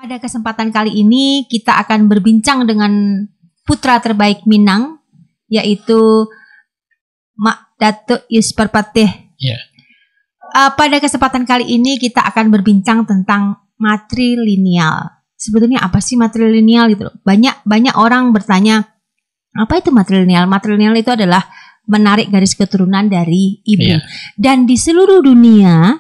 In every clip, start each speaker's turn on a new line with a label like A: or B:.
A: Pada kesempatan kali ini kita akan berbincang dengan putra terbaik Minang, yaitu Mak Datuk Yusper Patih.
B: Yeah.
A: Pada kesempatan kali ini kita akan berbincang tentang matrilineal. Sebetulnya apa sih matrilineal gitu? Banyak orang bertanya, apa itu matrilineal? Matrilineal itu adalah menarik garis keturunan dari ibu.
B: Yeah.
A: Dan di seluruh dunia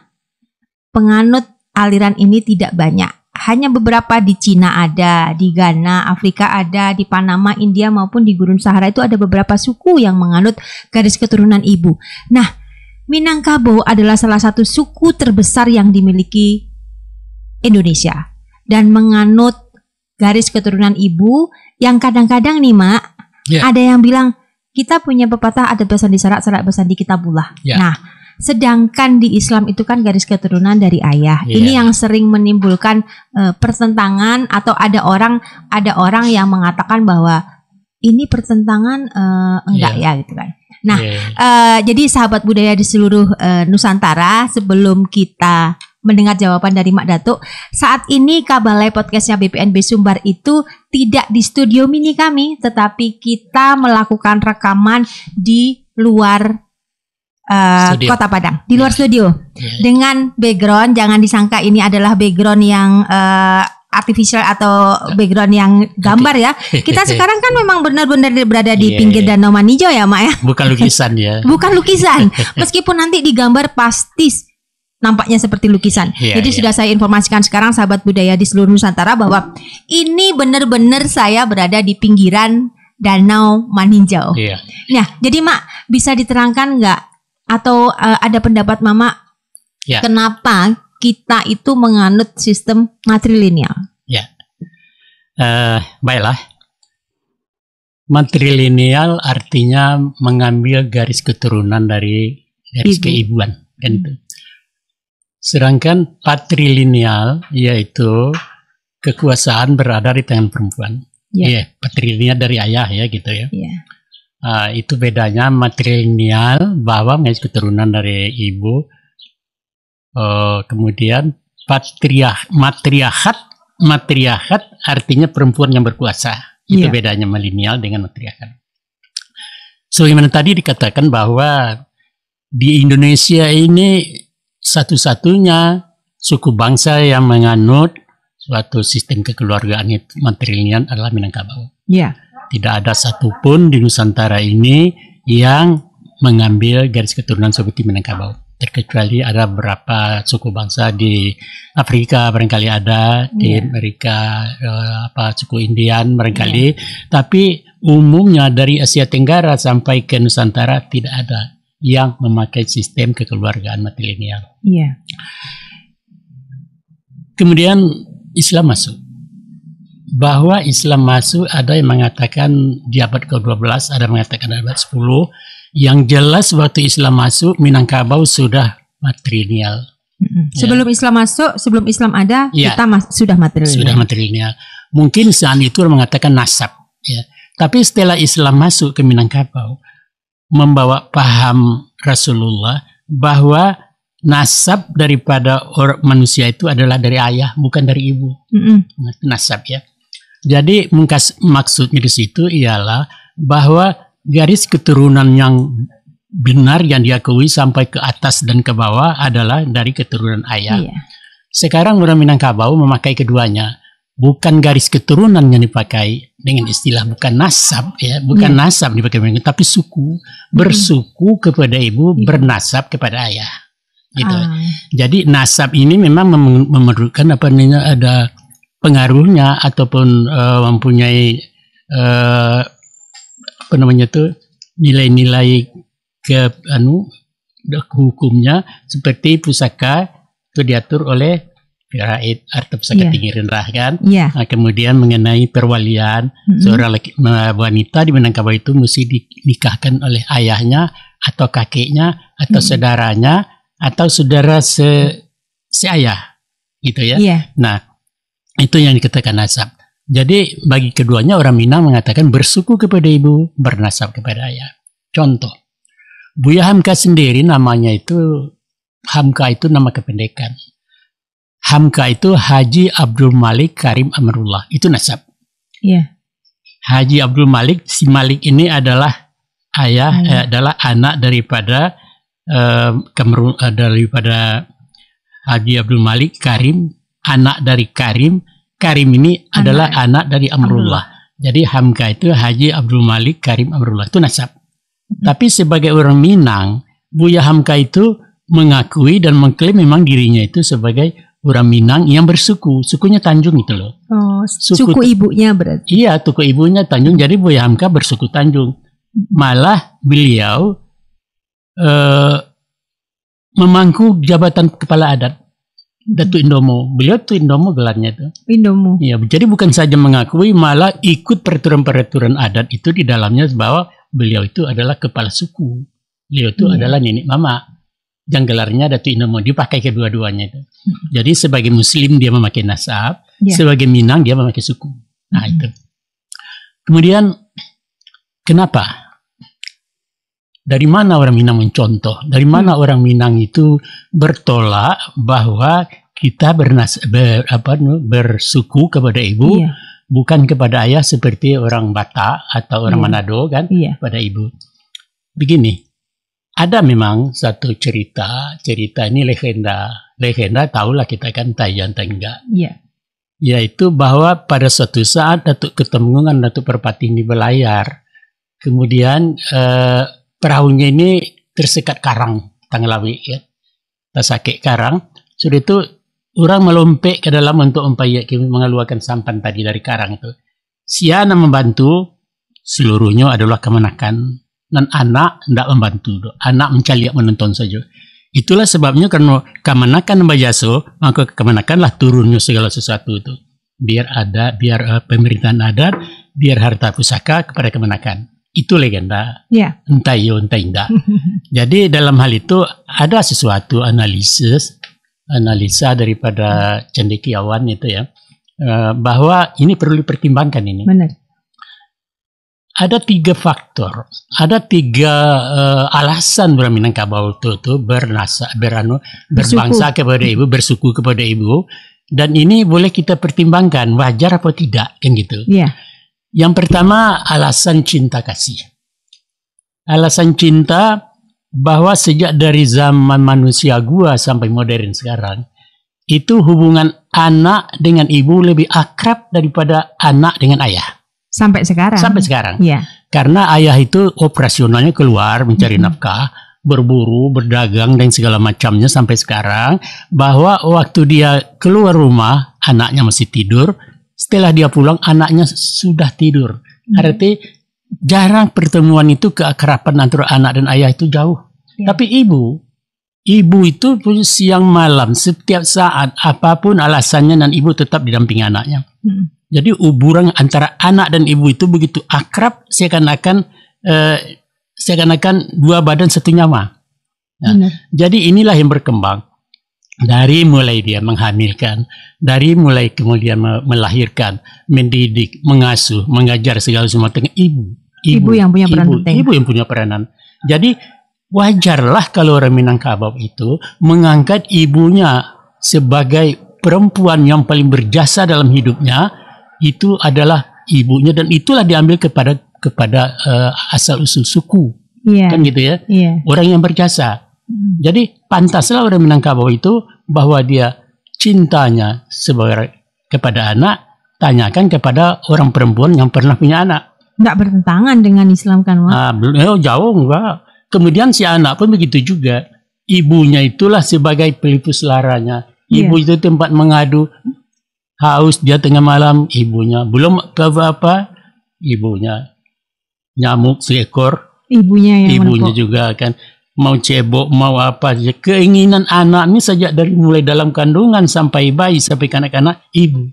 A: penganut aliran ini tidak banyak. Hanya beberapa di Cina ada, di Ghana, Afrika ada, di Panama, India maupun di Gurun Sahara itu ada beberapa suku yang menganut garis keturunan ibu. Nah, Minangkabau adalah salah satu suku terbesar yang dimiliki Indonesia dan menganut garis keturunan ibu yang kadang-kadang nih Mak, ada yang bilang kita punya pepatah ada besan di sarak, sarak besan di kitabullah. Nah, sedangkan di Islam itu kan garis keturunan dari ayah. Ini yang sering menimbulkan pertentangan atau ada orang yang mengatakan bahwa ini pertentangan enggak ya gitu kan. Nah, jadi sahabat budaya di seluruh Nusantara, sebelum kita mendengar jawaban dari Mak Datuk, saat ini Kabalai podcastnya BPNB Sumbar itu tidak di studio mini kami, tetapi kita melakukan rekaman di luar Kota Padang, di luar studio, dengan background. Jangan disangka ini adalah background yang artificial atau background yang gambar ya. Kita sekarang kan memang benar-benar berada di pinggir Danau Manijo ya Mak ya. Bukan lukisan ya. Bukan lukisan. Meskipun nanti digambar pasti nampaknya seperti lukisan. Jadi sudah saya informasikan sekarang sahabat budaya di seluruh Nusantara bahwa ini benar-benar saya berada di pinggiran Danau Maninjau. Nah, jadi Mak bisa diterangkan nggak atau ada pendapat Mama kenapa kita itu menganut sistem matrilineal?
B: Baiklah. Matrilineal artinya mengambil garis keturunan dari garis keibuan, kan itu. Sedangkan patrilineal yaitu kekuasaan berada di tangan perempuan. Patrilineal dari ayah ya gitu ya. Itu bedanya. Matrilineal bahwa garis keturunan dari ibu. Kemudian matriarkat artinya perempuan yang berkuasa. Itu bedanya milenial dengan matriarkat. Sebagaimana tadi dikatakan bahwa di Indonesia ini satu-satunya suku bangsa yang menganut suatu sistem kekeluargaan matrilineal adalah Minangkabau. Tidak ada satupun di Nusantara ini yang mengambil garis keturunan seperti Minangkabau. Terkecuali ada beberapa suku bangsa di Afrika barangkali ada, di Amerika suku Indian barangkali, tapi umumnya dari Asia Tenggara sampai ke Nusantara tidak ada yang memakai sistem kekeluargaan matrilineal. Kemudian Islam masuk. Bahwa Islam masuk ada yang mengatakan di abad ke-12, ada yang mengatakan abad 10. Yang jelas waktu Islam masuk, Minangkabau sudah matrilineal.
A: Sebelum Islam masuk, sebelum Islam ada, kita sudah matrilineal.
B: Sudah matrilineal. Mungkin saat itu mengatakan nasab. Tapi setelah Islam masuk ke Minangkabau, membawa paham Rasulullah bahwa nasab daripada orang manusia itu adalah dari ayah, bukan dari ibu. Nasab ya. Jadi maksudnya di situ ialah bahwa garis keturunan yang benar yang diakui sampai ke atas dan ke bawah adalah dari keturunan ayah. Sekarang orang Minangkabau memakai keduanya. Bukan garis keturunan yang dipakai dengan istilah bukan nasab ya, bukan nasab dipakai, tapi suku, bersuku kepada ibu, bernasab kepada ayah. Gitu. Jadi nasab ini memang memerlukan ada pengaruhnya ataupun mempunyai nilai-nilai hukumnya seperti pusaka itu diatur oleh Raid Arta Pusaka Tinggi Rendah kan. Kemudian mengenai perwalian seorang wanita di Minangkabau itu mesti dinikahkan oleh ayahnya atau kakeknya atau saudaranya atau saudara seayah gitu ya. Nah, itu yang dikatakan nasab. Jadi bagi keduanya orang Minang mengatakan bersuku kepada ibu, bernasab kepada ayah. Contoh, Buya Hamka sendiri namanya itu, Hamka itu nama kependekan. Hamka itu Haji Abdul Malik Karim Amrullah. Itu nasab.
A: Iya.
B: Haji Abdul Malik, si Malik ini adalah adalah anak daripada daripada Haji Abdul Malik Karim, anak dari Karim. Karim ini adalah anak dari Amrullah. Jadi Hamka itu Haji Abdul Malik Karim Amrullah. Itu nasab. Tapi sebagai orang Minang, Buya Hamka itu mengakui dan mengklaim memang dirinya itu sebagai orang Minang yang bersuku. Sukunya Tanjung itu loh.
A: Oh, suku ibunya berarti.
B: Iya, suku ibunya Tanjung. Jadi Buya Hamka bersuku Tanjung. Malah beliau memangku jabatan kepala adat. Datuk Indomo. Beliau tuh Indomo gelarnya itu. Indomo. Iya, jadi bukan saja mengakui, malah ikut peraturan-peraturan adat itu di dalamnya bahwa beliau itu adalah kepala suku. Beliau itu adalah nenek mama. Yang gelarnya Datuk Indomo, dipakai kedua-duanya itu. Jadi sebagai Muslim dia memakai nasab, sebagai Minang dia memakai suku. Nah itu. Kemudian kenapa? Dari mana orang Minang mencontoh? Dari mana orang Minang itu bertolak bahwa kita bersuku kepada ibu, bukan kepada ayah seperti orang Batak atau orang Manado kan, pada ibu. Begini, ada memang satu cerita ini legenda tahulah kita kan Tayan Tengga. Yaitu bahwa pada suatu saat Datuk Ketemunggungan, Datuk Perpati ini berlayar, kemudian perahunya ini tersekat karang Tanglawi ya, tersakit karang. Sudah itu orang melompat ke dalam untuk mengeluarkan sampan tadi dari karang itu. Si anak membantu, seluruhnya adalah kemenakan, dan anak tidak membantu. Anak mencaliak menonton saja. Itulah sebabnya karena kemenakan bajaso, maka kemenakanlah turunnya segala sesuatu itu. Biar pemerintahan adat, biar harta pusaka kepada kemenakan. Itu legenda. Entah iya, entah tidak. Jadi dalam hal itu ada sesuatu analisa daripada cendekiawan itu ya, bahwa ini perlu dipertimbangkan ini. Benar. Ada 3 faktor, ada 3 alasan orang Minangkabau itu berbangsa kepada ibu, bersuku kepada ibu, dan ini boleh kita pertimbangkan wajar apa tidak kan gitu. Yang pertama alasan cinta kasih. Alasan cinta bahwa sejak dari zaman manusia gua sampai modern sekarang, itu hubungan anak dengan ibu lebih akrab daripada anak dengan ayah. Sampai sekarang. Sampai sekarang. Karena ayah itu operasionalnya keluar mencari nafkah, berburu, berdagang dan segala macamnya sampai sekarang, bahwa waktu dia keluar rumah anaknya masih tidur. Setelah dia pulang, anaknya sudah tidur. Artinya jarang pertemuan itu, keakraban antara anak dan ayah itu jauh. Tapi ibu itu punya siang malam, setiap saat, apapun alasannya, dan ibu tetap didampingi anaknya. Jadi hubungan antara anak dan ibu itu begitu akrab, seakan-akan 2 badan 1 nyawa. Jadi inilah yang berkembang. Dari mulai dia menghamilkan, dari mulai kemudian melahirkan, mendidik, mengasuh, mengajar segala semua dengan ibu yang punya peran penting. Ibu yang punya peranan. Jadi wajarlah kalau orang Minangkabau itu mengangkat ibunya sebagai perempuan yang paling berjasa dalam hidupnya, itu adalah ibunya, dan itulah diambil kepada asal usul suku. Kan gitu ya. Orang yang berjasa. Jadi pantaslah orang Minangkabau itu bahwa dia cintanya kepada anak, tanyakan kepada orang perempuan yang pernah punya anak. Nggak bertentangan dengan Islam kan, Wak? Jauh enggak. Kemudian si anak pun begitu juga. Ibunya itulah sebagai pelipus laranya. Ibu itu tempat mengadu. Haus dia tengah malam, ibunya. Belum apa-apa, ibunya. Nyamuk seekor. Ibunya juga kan. Mau cebok, mau apa saja. Keinginan anak ini sejak dari mulai dalam kandungan sampai bayi, sampai kanak-kanak, ibu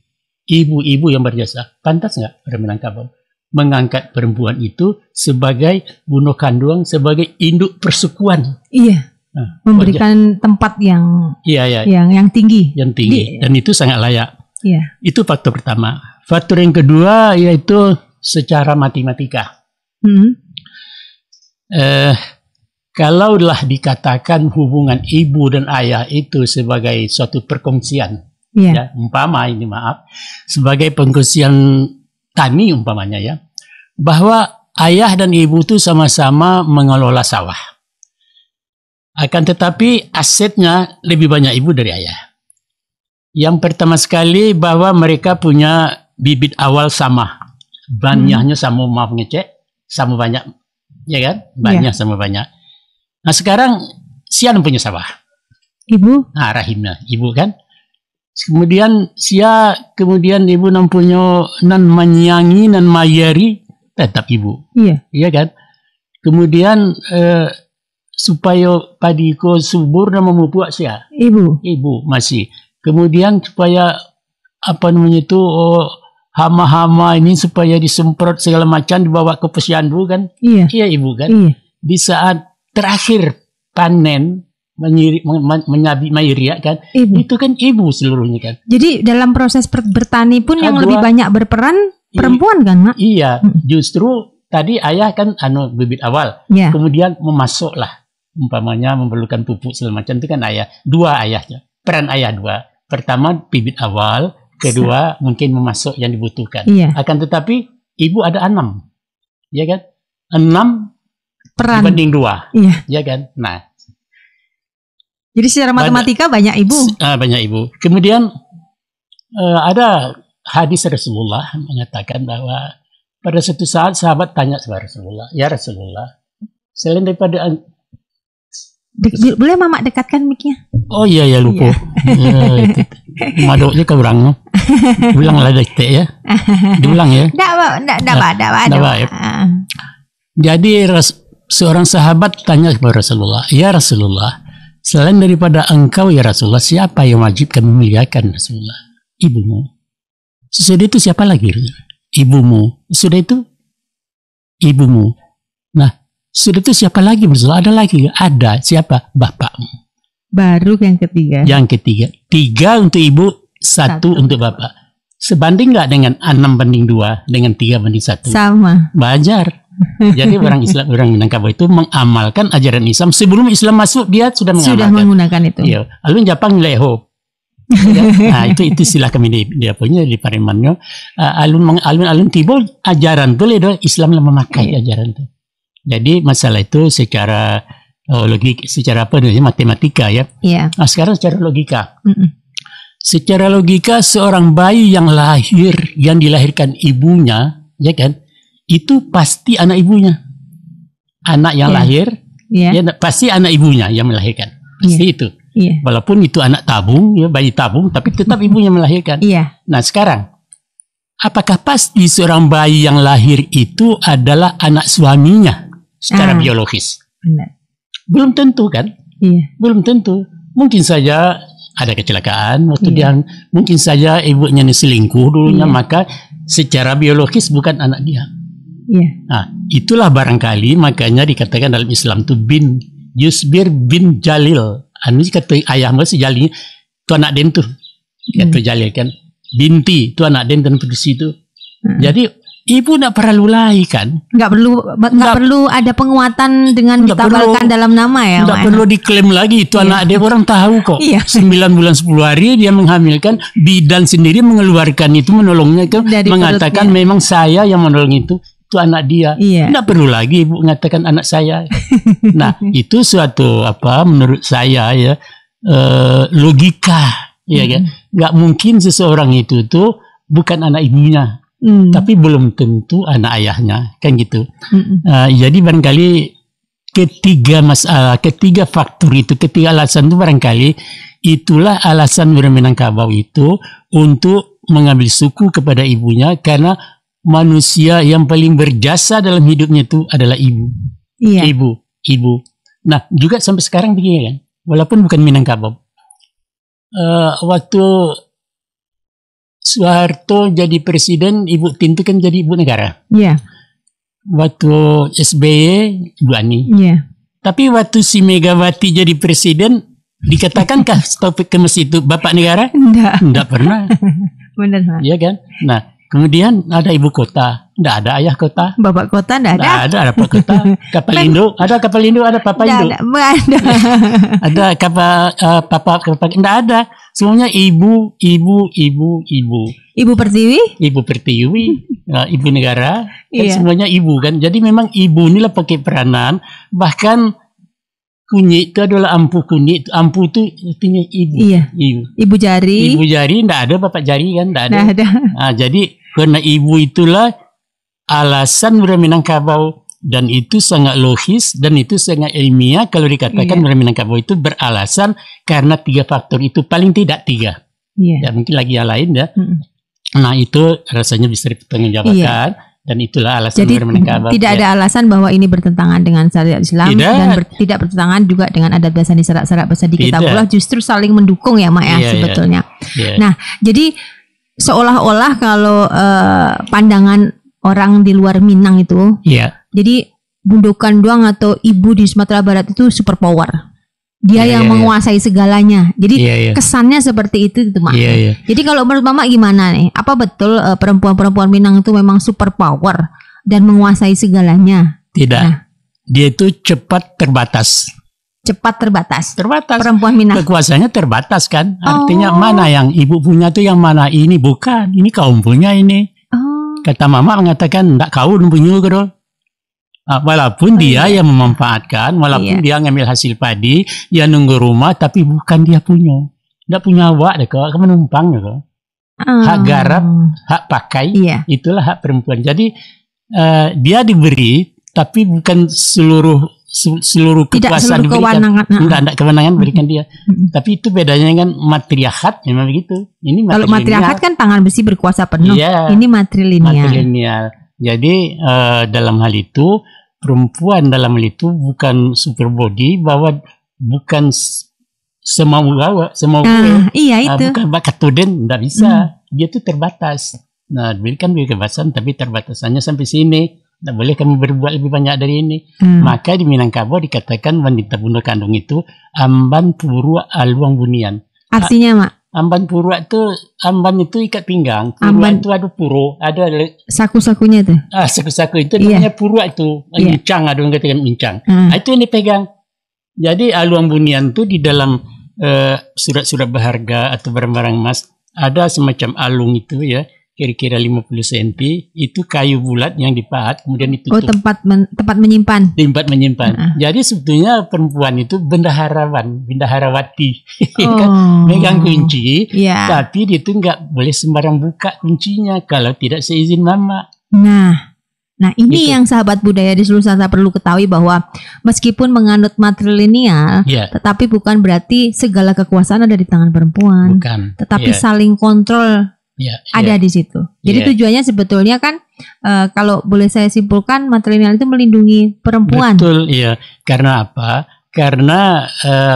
B: yang berjasa. Pantas nggak orang Minangkabau mengangkat perempuan itu sebagai bunuh kandung, sebagai induk persukuan? Memberikan tempat yang tinggi. Yang tinggi. Dan itu sangat layak. Itu faktor pertama. Faktor yang kedua yaitu secara matematika. Kalaulah dikatakan hubungan ibu dan ayah itu sebagai suatu perkongsian, Ya, umpama ini maaf, sebagai pengkhususan tani umpamanya ya, bahwa ayah dan ibu itu sama-sama mengelola sawah. Akan tetapi asetnya lebih banyak ibu dari ayah. Yang pertama sekali bahwa mereka punya bibit awal sama. Banyaknya sama, maaf ngecek, sama banyak. Ya kan? Banyak sama banyak. Nah sekarang siapa punya sawah?
A: Ibu.
B: Nah rahimnya, ibu kan? Kemudian ibu nampunya nan menyanyi nan mayari tetap ibu. Iya kan? Kemudian supaya padiku subur dan memupuk sia. Ibu masih. Kemudian supaya apa namanya itu hama-hama ini supaya disemprot segala macam dibawa ke posyandu kan? Iya ibu kan? Di saat terakhir panen menyabit mayria kan, itu kan ibu seluruhnya kan.
A: Jadi dalam proses bertani pun yang lebih banyak berperan perempuan kan, Mak?
B: Iya, justru tadi ayah kan bibit awal, kemudian memasuklah, umpamanya memerlukan pupuk segala macam itu kan ayah, dua ayahnya, peran ayah dua. Pertama bibit awal, kedua mungkin memasuk yang dibutuhkan. Akan tetapi ibu ada 6, ya kan? 6 peran dibanding 2, ya kan? Nah.
A: Jadi secara matematika banyak ibu.
B: Banyak ibu. Kemudian ada hadis Rasulullah mengatakan bahwa pada suatu saat sahabat tanya kepada Rasulullah, ya Rasulullah, selain daripada
A: boleh Mama dekatkan mic-nya?
B: Oh iya ya lupa. Madoknya keurang. Ulang lah dek ya. Diulang ya.
A: Enggak.
B: Jadi seorang sahabat tanya kepada Rasulullah, ya Rasulullah, selain daripada engkau ya Rasulullah, siapa yang wajib kami muliakan Rasulullah? Ibumu. Sesudah itu siapa lagi? Ibumu. Sudah itu ibumu. Nah, sudah itu siapa lagi Rasulullah? Ada lagi? Ada. Siapa? Bapakmu.
A: Baru yang ketiga.
B: Yang ketiga. 3 untuk ibu, 1 untuk bapak. Sebanding nggak dengan 6:2 dengan 3:1?
A: Sama.
B: Wajar. Jadi orang Islam, orang Minangkabau itu mengamalkan ajaran Islam sebelum Islam masuk, dia sudah
A: menggunakan itu.
B: Iya. Alun Japang leho. Nah itu istilah kami dia punya di Paremannya. Alun tibo ajaran boleh do Islam memakai ajaran itu. Jadi masalah itu secara logik, secara apa namanya matematika ya. Nah sekarang secara logika. Secara logika seorang bayi yang lahir, yang dilahirkan ibunya, ya kan? Itu pasti anak ibunya. Anak yang lahir, ya, pasti anak ibunya yang melahirkan. Pasti itu. Walaupun itu anak tabung, ya, bayi tabung, tapi tetap ibunya melahirkan. Nah sekarang, apakah pasti seorang bayi yang lahir itu adalah anak suaminya secara biologis?
A: Benar.
B: Belum tentu kan? Belum tentu. Mungkin saja ada kecelakaan waktu dia, mungkin saja ibunya selingkuh dulunya, maka secara biologis bukan anak dia. Nah, itulah barangkali makanya dikatakan dalam Islam itu bin Yusbir bin Jalil. Anu kata ayah si Jalil itu anak den tuh. Kata Jalil kan. Binti itu anak den dan pada situ. Jadi ibu tidak perlu lagi kan. Nggak
A: perlu ada penguatan dengan ditabalkan dalam nama ya.
B: Nggak perlu diklaim lagi itu anak dia, orang tahu kok. 9 bulan 10 hari dia menghamilkan, bidan sendiri mengeluarkan itu, menolongnya ke, mengatakan perutnya. Memang saya yang menolong itu anak dia. Tidak perlu lagi ibu mengatakan anak saya. Nah itu suatu menurut saya ya logika, ya kan. Nggak mungkin seseorang itu tuh bukan anak ibunya. Tapi belum tentu anak ayahnya, kan gitu. Jadi barangkali ketiga faktor itu, ketiga alasan itu barangkali itulah alasan orang Minangkabau itu untuk mengambil suku kepada ibunya, karena manusia yang paling berjasa dalam hidupnya itu adalah ibu. Ibu. Nah juga sampai sekarang begini kan, walaupun bukan Minangkabau. Waktu Soeharto jadi presiden, Ibu Tintu kan jadi ibu negara. Waktu SBY, Ibu Ani. Tapi waktu si Megawati jadi presiden, dikatakankah topik ke masjid itu Bapak Negara?
A: Enggak.
B: Enggak pernah.
A: Benar, Pak.
B: Iya kan? Nah, Kemudian ada ibu kota, tidak ada ayah kota.
A: Bapak kota enggak ada.
B: Tidak ada bapak kota. Kapal induk, ada kapal induk, ada papa induk.
A: Enggak ada.
B: Ada kapal papa, tidak ada. Semuanya ibu.
A: Ibu Pertiwi?
B: Ibu Pertiwi, ibu negara, kan
A: Iya.
B: semuanya ibu kan. Jadi memang ibu inilah pakai peranan. Bahkan kunyit itu adalah ampu kunyit. Ampu itu artinya ibu.
A: Iya.
B: Ibu.
A: Ibu jari?
B: Ibu jari, tidak ada bapak jari kan, tidak ada.
A: Nggak ada.
B: Nah, jadi karena ibu itulah alasan orang Minangkabau, dan itu sangat logis dan itu sangat ilmiah kalau dikatakan orang Minangkabau itu beralasan karena 3 faktor itu, paling tidak 3.
A: Iya.
B: Ya mungkin lagi yang lain ya. Nah itu rasanya bisa dipertanggungjawabkan dan itulah alasan
A: Jadi
B: orang Minangkabau.
A: tidak ada alasan bahwa ini bertentangan dengan syariat Islam
B: Tidak.
A: dan tidak bertentangan juga dengan adat bahasa di serak-serak bahasa di
B: Tidak.
A: Kitabullah, justru saling mendukung ya Mak ya
B: Iya,
A: sebetulnya.
B: Iya.
A: Nah, jadi seolah-olah kalau pandangan orang di luar Minang itu,
B: Iya.
A: jadi Bundokan Doang atau ibu di Sumatera Barat itu super power. Dia
B: Iya,
A: yang
B: iya,
A: menguasai segalanya. Jadi
B: Iya, iya.
A: kesannya seperti itu Mak.
B: Iya, iya.
A: Jadi kalau menurut Mama gimana nih? Apa betul perempuan-perempuan Minang itu memang super power dan menguasai segalanya?
B: Tidak.
A: Nah.
B: Dia itu cepat terbatas.
A: Cepat terbatas.
B: Terbatas.
A: Perempuan Minang.
B: Kekuasaannya terbatas kan. Artinya
A: Oh.
B: mana yang ibu punya tuh yang mana, ini bukan. Ini kaum punya ini.
A: Oh.
B: Kata mama mengatakan enggak kau punya gitu. Walaupun dia yang memanfaatkan, walaupun dia ngambil hasil padi, dia nunggu rumah, tapi bukan dia punya. Enggak punya awak deh kok, menumpang deh kok. Hak garap, hak pakai,
A: Iya.
B: itulah hak perempuan. Jadi dia diberi, tapi bukan seluruh
A: Tidak
B: kekuasaan
A: seluruh
B: diberikan.
A: kewenangan.
B: Enggak kewenangan berikan dia. Tapi itu bedanya kan matriarkat memang begitu. Ini
A: Kalau matriarkat kan tangan besi berkuasa penuh.
B: Iya.
A: Ini matrilineal.
B: matrilineal. Jadi dalam hal itu perempuan dalam hal itu bukan super body, bahwa bukan semau
A: Iya itu.
B: bukan bakat tuden, tidak bisa. Dia tuh terbatas. Nah, diberikan kebebasan tapi terbatasannya sampai sini. Tidak boleh kami berbuat lebih banyak dari ini. Maka di Minangkabau dikatakan wanita bunda kandung itu amban purua aluang bunian.
A: Artinya Mak,
B: Amban purua itu, amban itu ikat pinggang. Purua itu ada puro, ada
A: saku-sakunya tuh.
B: saku-saku itu
A: Iya.
B: namanya purua itu.
A: Iya.
B: Incang, ada orang katakan incang. Nah, itu yang dipegang. Jadi aluang bunian itu di dalam surat-surat berharga atau barang-barang emas ada semacam alung itu ya, kira-kira 50 cm, itu kayu bulat yang dipahat kemudian ditutup.
A: Oh, tempat menyimpan.
B: Tempat menyimpan. Jadi sebetulnya perempuan itu bendaharawati.
A: Oh.
B: Kan megang kunci,
A: Iya.
B: tapi dia itu nggak boleh sembarang buka kuncinya kalau tidak seizin mama.
A: Nah ini
B: Gitu.
A: yang sahabat budaya di seluruh Nusantara perlu ketahui, bahwa meskipun menganut matrilineal,
B: Ya,
A: tetapi bukan berarti segala kekuasaan ada di tangan perempuan.
B: bukan.
A: Tetapi
B: Ya,
A: saling kontrol
B: ya,
A: ada
B: ya.
A: di situ. Jadi
B: Iya.
A: tujuannya sebetulnya kan kalau boleh saya simpulkan, matrilineal itu melindungi perempuan.
B: Betul, iya. Karena apa? Karena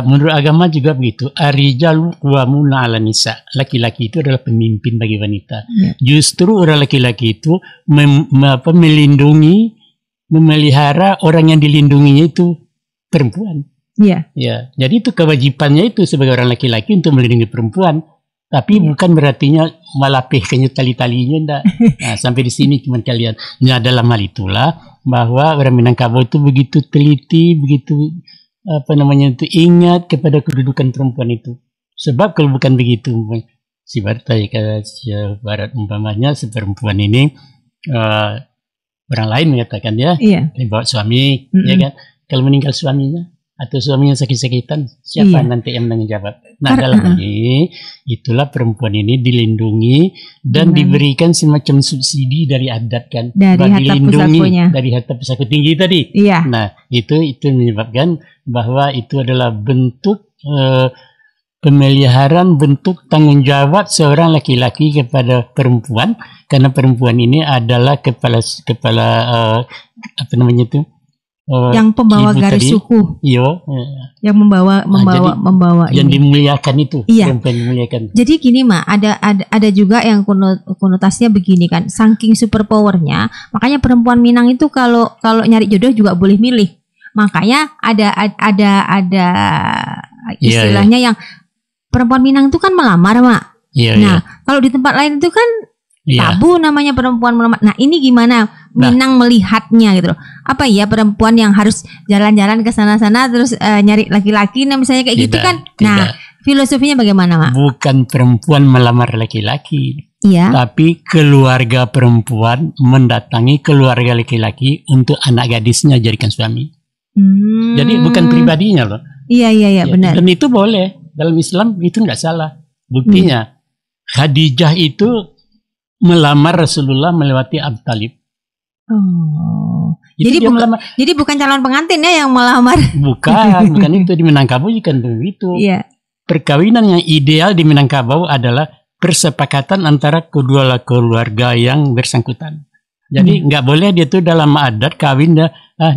B: menurut agama juga begitu. Ar-rijalu qawwamuna 'alan nisa. Laki-laki itu adalah pemimpin bagi wanita.
A: Iya.
B: Justru orang laki-laki itu melindungi, memelihara orang yang dilindunginya itu perempuan.
A: Iya.
B: Ya, jadi itu kewajibannya itu sebagai orang laki-laki untuk melindungi perempuan. Tapi bukan berartinya malapihkannya tali-talinya, enggak. Nah, sampai di sini cuma kalian. Nah, dalam hal itulah bahwa orang Minangkabau itu begitu teliti, begitu itu ingat kepada kedudukan perempuan itu. Sebab kalau bukan begitu, si Barat umpamanya si perempuan ini orang lain menyatakan ya,
A: Iya.
B: dibawa suami, ya kan? Kalau meninggal suaminya atau suaminya sakit-sakitan, siapa nanti yang menanggung jawab? Nah, dalam ini itulah perempuan ini dilindungi dan diberikan semacam subsidi dari adat kan,
A: Dari harta
B: dilindungi
A: pusakunya.
B: dari harta pusaku tinggi tadi.
A: Iya.
B: Nah, itu menyebabkan bahwa itu adalah bentuk pemeliharaan, bentuk tanggung jawab seorang laki-laki kepada perempuan, karena perempuan ini adalah kepala
A: Yang pembawa
B: ibu
A: garis
B: tadi.
A: suku,
B: Iyo,
A: yang membawa
B: yang
A: ini.
B: dimuliakan itu,
A: Iya.
B: perempuan dimuliakan.
A: Jadi gini Mak, ada juga yang konotasinya begini kan, saking super powernya, makanya perempuan Minang itu kalau nyari jodoh juga boleh milih. Makanya ada istilahnya yang perempuan Minang itu kan melamar Mak.
B: Iya,
A: Nah, kalau di tempat lain itu kan
B: Iya.
A: Tabu namanya perempuan melamar. Nah, ini gimana Minang melihatnya gitu loh. Apa ya perempuan yang harus jalan-jalan ke sana-sana terus nyari laki-laki nah misalnya kayak gitu
B: Tidak,
A: kan.
B: tidak.
A: Nah, filosofinya bagaimana, Mak?
B: Bukan perempuan melamar laki-laki,
A: Iya.
B: tapi keluarga perempuan mendatangi keluarga laki-laki untuk anak gadisnya jadikan suami. Jadi bukan pribadinya loh.
A: Iya,
B: Ya,
A: benar.
B: dan itu boleh. Dalam Islam itu nggak salah. Buktinya Khadijah itu melamar Rasulullah melewati Abu Talib.
A: Oh.
B: Itu
A: Jadi
B: dia melamar.
A: jadi bukan calon pengantin ya yang melamar.
B: Bukan itu di Minangkabau bukan begitu.
A: Iya.
B: Perkawinan yang ideal di Minangkabau adalah persepakatan antara kedua keluarga yang bersangkutan. Jadi nggak boleh dia tuh dalam adat kawin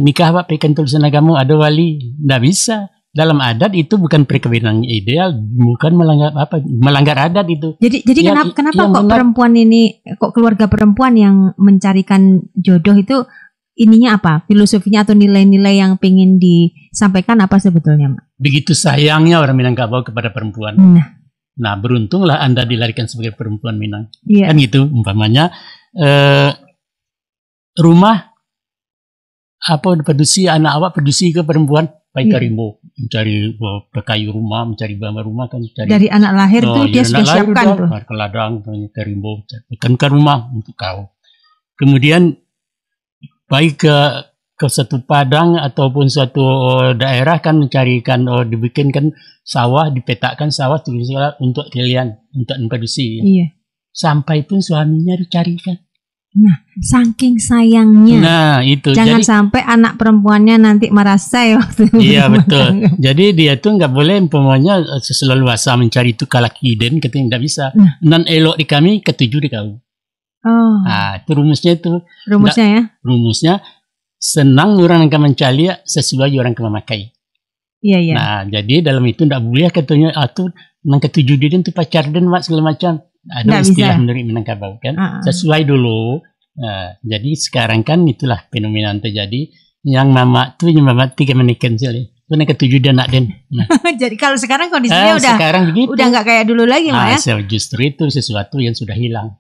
B: nikah pak pekan tulisan agama ada wali, nggak bisa. Dalam adat itu bukan perkawinan ideal, bukan melanggar adat itu.
A: Jadi kenapa
B: yang
A: kok
B: benar.
A: perempuan ini kok keluarga perempuan yang mencarikan jodoh itu ininya apa? Filosofinya atau nilai-nilai yang pengen disampaikan apa sebetulnya, Mak?
B: Begitu sayangnya orang Minangkabau kepada perempuan. Nah, beruntunglah Anda dilahirkan sebagai perempuan Minang.
A: Iya.
B: Kan gitu, umpamanya rumah pedusi anak awak pedusi ke perempuan baik karimbo mencari kayu rumah, mencari bama rumah kan cari
A: Dari anak lahir tuh dia sudah siapkan tuh.
B: ke ladang karimbo kan ke rumah untuk kau. Kemudian baik ke satu padang ataupun suatu daerah kan mencarikan dibikinkan sawah, dipetakan sawah untuk kalian untuk memproduksi.
A: Iya.
B: Sampai pun suaminya dicarikan.
A: Nah, saking sayangnya.
B: Nah, itu.
A: Jangan
B: jadi,
A: sampai anak perempuannya nanti merasa waktu
B: iya, betul. Jadi dia tuh nggak boleh umpamanya seleluasa mencari tukang laki den, katanya nggak bisa. Non elok di kami, ketujuh di kau.
A: Oh.
B: Nah, itu rumusnya itu.
A: Rumusnya ya?
B: Rumusnya senang orang yang mencari sesuai orang yang memakai.
A: Iya, iya.
B: Nah, jadi dalam itu nggak boleh katanya tuh nang ketujuh den itu pacar den mak segala macam. Ada istilah menurut Minangkabau kan, sesuai dulu. Nah, jadi sekarang kan itulah fenomena yang terjadi. Yang mama tuh yang mama 3 menikan sih. Itu yang ketujuh dan nak den. Nah.
A: Jadi kalau sekarang kondisinya
B: sekarang begitu.
A: Udah nggak kayak dulu lagi, Mak ya?
B: Justru itu sesuatu yang sudah hilang.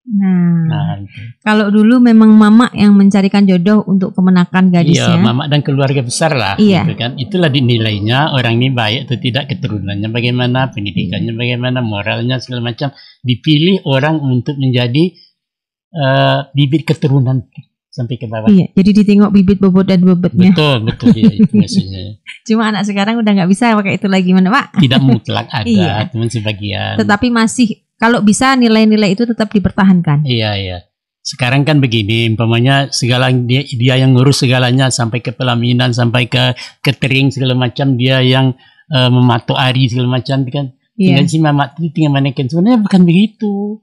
A: Nah kalau dulu memang mama yang mencarikan jodoh untuk kemenakan gadisnya.
B: Iya, mama dan keluarga besar lah.
A: Iya.
B: Gitu kan. Itulah dinilainya orang ini baik atau tidak, keturunannya bagaimana, pendidikannya bagaimana, moralnya segala macam. Dipilih orang untuk menjadi bibit keturunan sampai ke bawah.
A: Iya, jadi ditengok bibit bobot dan bobotnya.
B: Betul ya, itu maksudnya.
A: Cuma anak sekarang udah nggak bisa pakai itu lagi, mana Pak?
B: Tidak mutlak ada,
A: Iya.
B: cuma sebagian.
A: Tetapi masih kalau bisa nilai-nilai itu tetap dipertahankan.
B: Iya. Sekarang kan begini, umpamanya segala dia yang ngurus segalanya sampai ke pelaminan, sampai ke catering segala macam, dia yang mematok ari segala macam kan. Tinggal si mama tinggal manekin. Sebenarnya bukan begitu.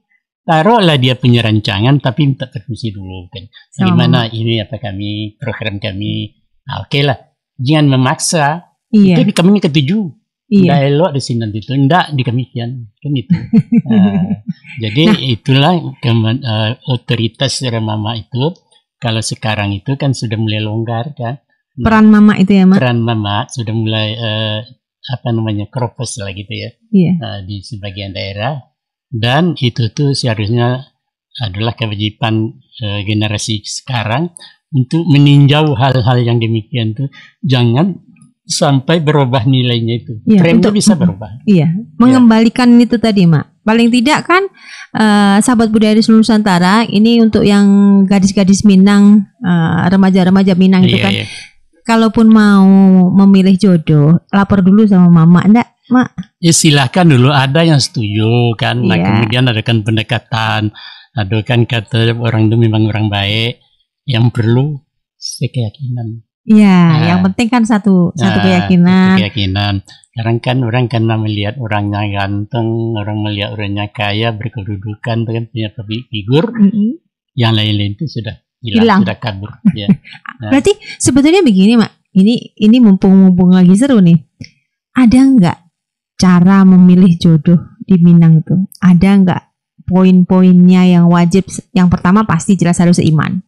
B: Taruhlah dia punya rancangan tapi minta permisi dulu kan. Bagaimana ini apa kami, program kami. Nah, oke lah. Jangan memaksa.
A: Iya.
B: Itu kami ini ketujuh. Nggak elok di sini nanti itu. Nggak di kemikian. Kan itu. Jadi itulah otoritas dari mama itu. Kalau sekarang itu kan sudah mulai longgar kan.
A: Peran mama itu ya, Mak?
B: Peran mama sudah mulai kropos lah gitu ya.
A: Iya.
B: Di sebagian daerah. Dan itu tuh seharusnya adalah kewajiban generasi sekarang untuk meninjau hal-hal yang demikian tuh. Jangan sampai berubah nilainya itu. Trendnya bisa berubah.
A: Iya, mengembalikan itu tadi, Mak. Paling tidak kan sahabat budaya di seluruh Nusantara ini untuk yang gadis-gadis Minang, remaja-remaja Minang itu kan. Iya. Kalaupun mau memilih jodoh, lapor dulu sama mama, enggak, Mak?
B: Ya silahkan dulu, ada yang setuju kan. Nah, kemudian ada kan pendekatan, ada kan kata orang itu memang orang baik, yang perlu keyakinan.
A: Iya, yang penting kan satu keyakinan.
B: Satu keyakinan. Sekarang kan orang karena melihat orangnya ganteng, orang melihat orangnya kaya, berkedudukan, kan punya figur, yang lain-lain itu sudah hilang, sudah kabur. Ya. Nah.
A: Berarti sebetulnya begini, Mak. Ini mumpung lagi seru nih. Ada nggak cara memilih jodoh di Minang itu? Ada nggak poin-poinnya yang wajib? Yang pertama pasti jelas harus seiman.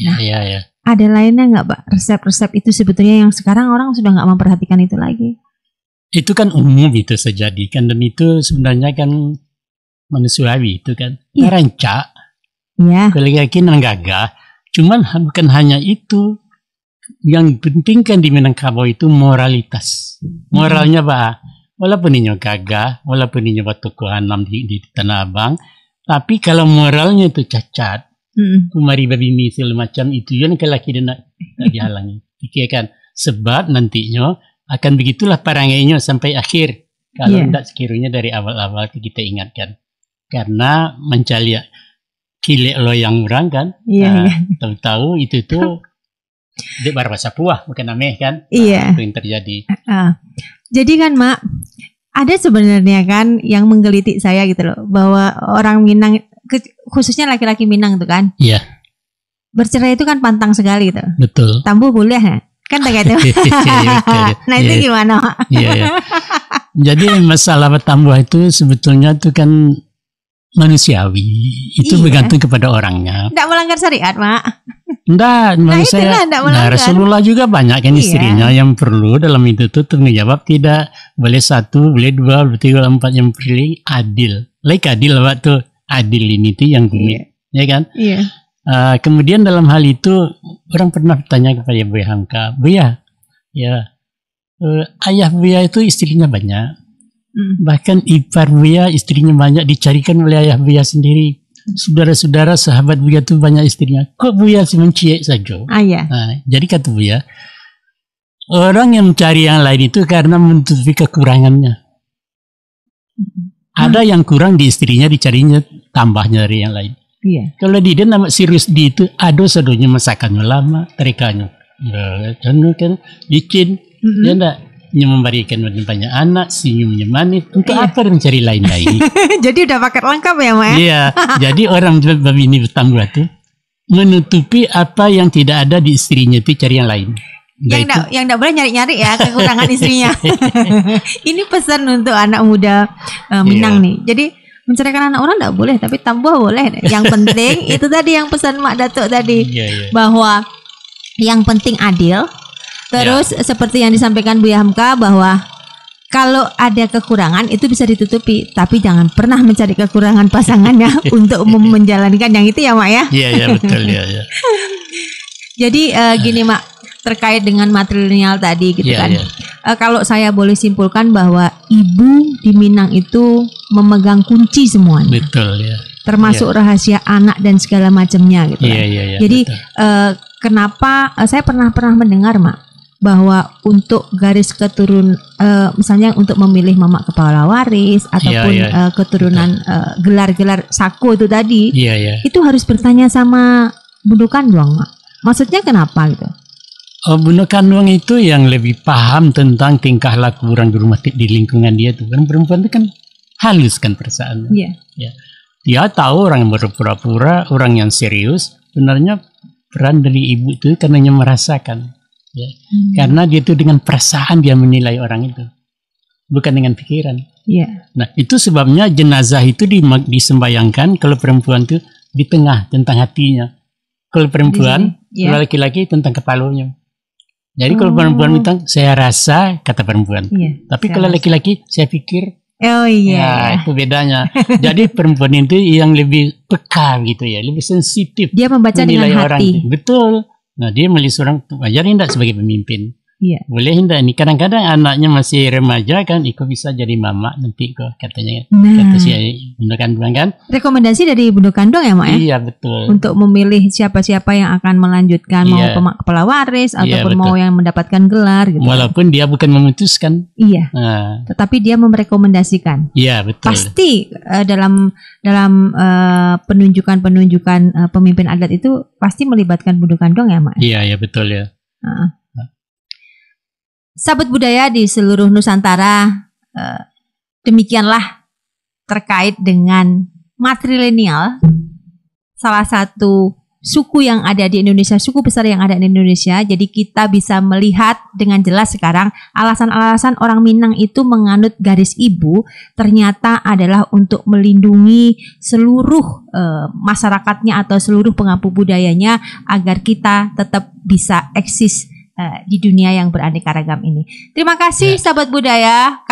A: Nah,
B: iya.
A: Ada lainnya nggak, Pak? Resep-resep itu sebetulnya yang sekarang orang sudah nggak memperhatikan itu lagi.
B: Itu kan umum itu sejadikan, dan itu sebenarnya kan manusiawi itu kan. Rancak.
A: Ya.
B: keyakinan gagah. Cuman bukan hanya itu. Yang penting kan di Minangkabau itu moralitas. Moralnya Pak, walaupun ini gagah, walaupun ini batu kuanam di Tanah Abang, tapi kalau moralnya itu cacat, kumari babi misil macam itu, yang laki dia nak dihalangi. Pikirkan, sebab nantinya akan begitulah perangainya sampai akhir. Kalau tidak sekiranya dari awal-awal kita ingatkan. Karena mencari kilek lo yang orang kan, tahu-tahu itu tuh dia berbahasa puah, bukan ameh kan?
A: Iya.
B: Itu yang terjadi.
A: Jadi kan Mak, ada sebenarnya kan yang menggelitik saya gitu loh, bahwa orang Minang, khususnya laki-laki Minang tuh kan,
B: Iya.
A: bercerai itu kan pantang sekali gitu.
B: Betul.
A: Tambuh boleh kan tak gitu. Nah itu gimana?
B: Iya. Jadi masalah bertambah itu sebetulnya itu kan manusiawi. Itu bergantung kepada orangnya.
A: Tidak melanggar syariat, Mak.
B: Enggak, Rasulullah juga banyak kan istrinya yang perlu dalam itu tuh menjawab tidak boleh satu, boleh dua, boleh tiga, boleh empat, yang perlu adil. Like adil waktu adil ini tuh yang rumit, ya kan? Iya. Kemudian dalam hal itu orang pernah bertanya kepada Buya Hamka, Buya, ayah Buya itu istrinya banyak, bahkan ipar Buya istrinya banyak, dicarikan oleh ayah Buya sendiri. Saudara-saudara sahabat Buya itu banyak istrinya. Kok Buya sih menciek saja? Jadi kata Buya, orang yang mencari yang lain itu karena menutupi kekurangannya. Ada yang kurang di istrinya, dicarinya tambahnya dari yang lain. Kalau dia nama serius di itu, ada sadonya masakannya lama, terikanya kan licin, ya enggak? Memberikan banyak anak, senyumnya manis. Untuk apa mencari lain-lain?
A: Jadi udah paket lengkap ya, Mak?
B: Iya. Jadi orang babi ini bertambah tuh menutupi apa yang tidak ada di istrinya, itu cari yang lain.
A: Yang enggak boleh nyari-nyari ya kekurangan istrinya. Ini pesan untuk anak muda Minang nih. Jadi menceraikan anak orang enggak boleh, tapi tambah boleh. Yang penting itu tadi yang pesan Mak Datuk tadi, bahwa yang penting adil. Terus seperti yang disampaikan Buya Hamka, bahwa kalau ada kekurangan itu bisa ditutupi, tapi jangan pernah mencari kekurangan pasangannya untuk menjalankan yang itu ya Mak ya.
B: Iya betul ya.
A: Jadi gini Mak, terkait dengan matrilineal tadi gitu kan. Kalau saya boleh simpulkan bahwa ibu di Minang itu memegang kunci semuanya.
B: Betul ya.
A: Termasuk rahasia anak dan segala macamnya gitu kan. Jadi kenapa saya pernah mendengar Mak, bahwa untuk garis keturun misalnya untuk memilih mama kepala waris ataupun keturunan gelar-gelar saku itu tadi, itu harus bertanya sama Bundu Kanduang, Mak. Maksudnya kenapa gitu?
B: Bundu Kanduang itu yang lebih paham tentang tingkah laku orang di rumah, di lingkungan dia tuh kan, perempuan itu kan halus kan perasaannya. Dia tahu orang yang berpura-pura, orang yang serius. Sebenarnya peran dari ibu itu karena merasakan. Karena dia itu dengan perasaan dia menilai orang itu, bukan dengan pikiran. Nah itu sebabnya jenazah itu disembayangkan kalau perempuan itu di tengah tentang hatinya, kalau perempuan, kalau laki-laki tentang kepalanya. Jadi kalau perempuan bilang saya rasa, kata perempuan, tapi kalau laki-laki saya pikir. Itu bedanya. Jadi perempuan itu yang lebih peka gitu ya, lebih sensitif.
A: Dia membaca dengan hati.
B: Betul. Nah dia melihat seorang wajar tidak sebagai pemimpin. Boleh tidak ini? Kadang-kadang anaknya masih remaja kan, ikut bisa jadi mama nanti kok katanya. Kata si Bundu Kanduang kan. Rekomendasi
A: dari Bundu Kanduang ya Mak ya?
B: Iya betul.
A: Untuk memilih siapa-siapa yang akan melanjutkan, mau kepala waris ataupun mau yang mendapatkan gelar gitu.
B: Walaupun dia bukan memutuskan.
A: Tetapi dia merekomendasikan.
B: Iya betul.
A: Pasti dalam penunjukan pemimpin adat itu pasti melibatkan Bundu Kanduang ya Mak?
B: Iya betul ya.
A: Sahabat budaya di seluruh Nusantara, demikianlah terkait dengan matrilineal, salah satu suku yang ada di Indonesia, suku besar yang ada di Indonesia. Jadi kita bisa melihat dengan jelas sekarang alasan-alasan orang Minang itu menganut garis ibu ternyata adalah untuk melindungi seluruh masyarakatnya atau seluruh pengampu budayanya agar kita tetap bisa eksis di dunia yang beraneka ragam ini. Terima kasih sahabat budaya.